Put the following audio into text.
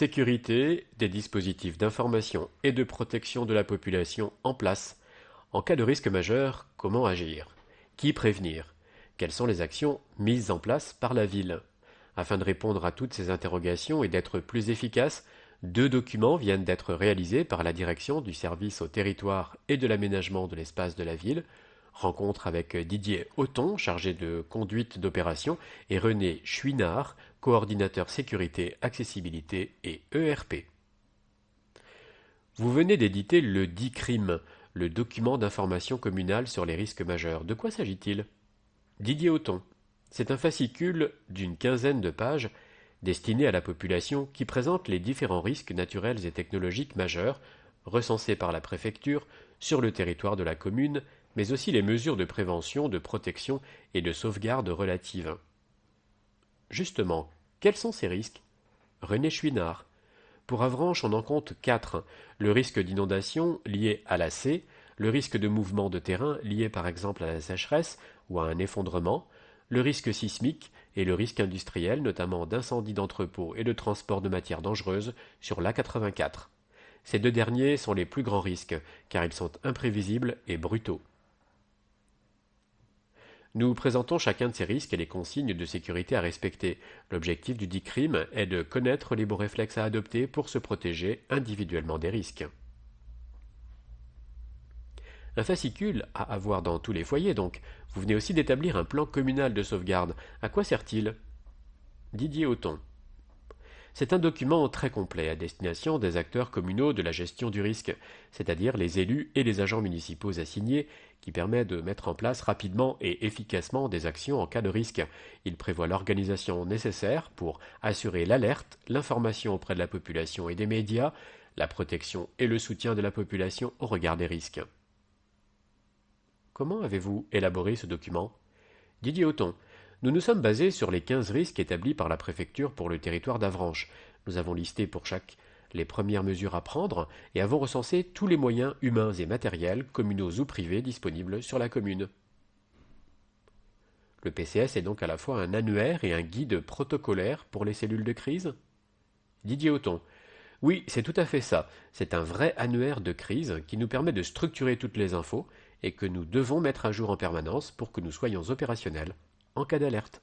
Sécurité des dispositifs d'information et de protection de la population en place. En cas de risque majeur, comment agir? Qui prévenir? Quelles sont les actions mises en place par la ville? Afin de répondre à toutes ces interrogations et d'être plus efficace, deux documents viennent d'être réalisés par la direction du service au territoire et de l'aménagement de l'espace de la ville. Rencontre avec Didier Auton, chargé de conduite d'opération, et René Chouinard, coordinateur sécurité, accessibilité et ERP. Vous venez d'éditer le DICRIM, le document d'information communal sur les risques majeurs. De quoi s'agit-il? Didier Auton. C'est un fascicule d'une quinzaine de pages destiné à la population qui présente les différents risques naturels et technologiques majeurs recensés par la préfecture sur le territoire de la commune, mais aussi les mesures de prévention, de protection et de sauvegarde relatives. Justement, quels sont ces risques? René Chouinard. Pour Avranches, on en compte 4. Le risque d'inondation lié à la C, le risque de mouvement de terrain lié par exemple à la sécheresse ou à un effondrement, le risque sismique et le risque industriel, notamment d'incendie d'entrepôts et de transport de matières dangereuses sur l'A84. Ces deux derniers sont les plus grands risques, car ils sont imprévisibles et brutaux. Nous présentons chacun de ces risques et les consignes de sécurité à respecter. L'objectif du DICRIM est de connaître les bons réflexes à adopter pour se protéger individuellement des risques. Un fascicule à avoir dans tous les foyers donc. Vous venez aussi d'établir un plan communal de sauvegarde. À quoi sert-il? Didier Auton. C'est un document très complet à destination des acteurs communaux de la gestion du risque, c'est-à-dire les élus et les agents municipaux assignés, qui permet de mettre en place rapidement et efficacement des actions en cas de risque. Il prévoit l'organisation nécessaire pour assurer l'alerte, l'information auprès de la population et des médias, la protection et le soutien de la population au regard des risques. Comment avez-vous élaboré ce document? Didier Auton. Nous nous sommes basés sur les 15 risques établis par la préfecture pour le territoire d'Avranches. Nous avons listé pour chaque les premières mesures à prendre et avons recensé tous les moyens humains et matériels, communaux ou privés, disponibles sur la commune. Le PCS est donc à la fois un annuaire et un guide protocolaire pour les cellules de crise? Didier Auton. Oui, c'est tout à fait ça. C'est un vrai annuaire de crise qui nous permet de structurer toutes les infos et que nous devons mettre à jour en permanence pour que nous soyons opérationnels en cas d'alerte.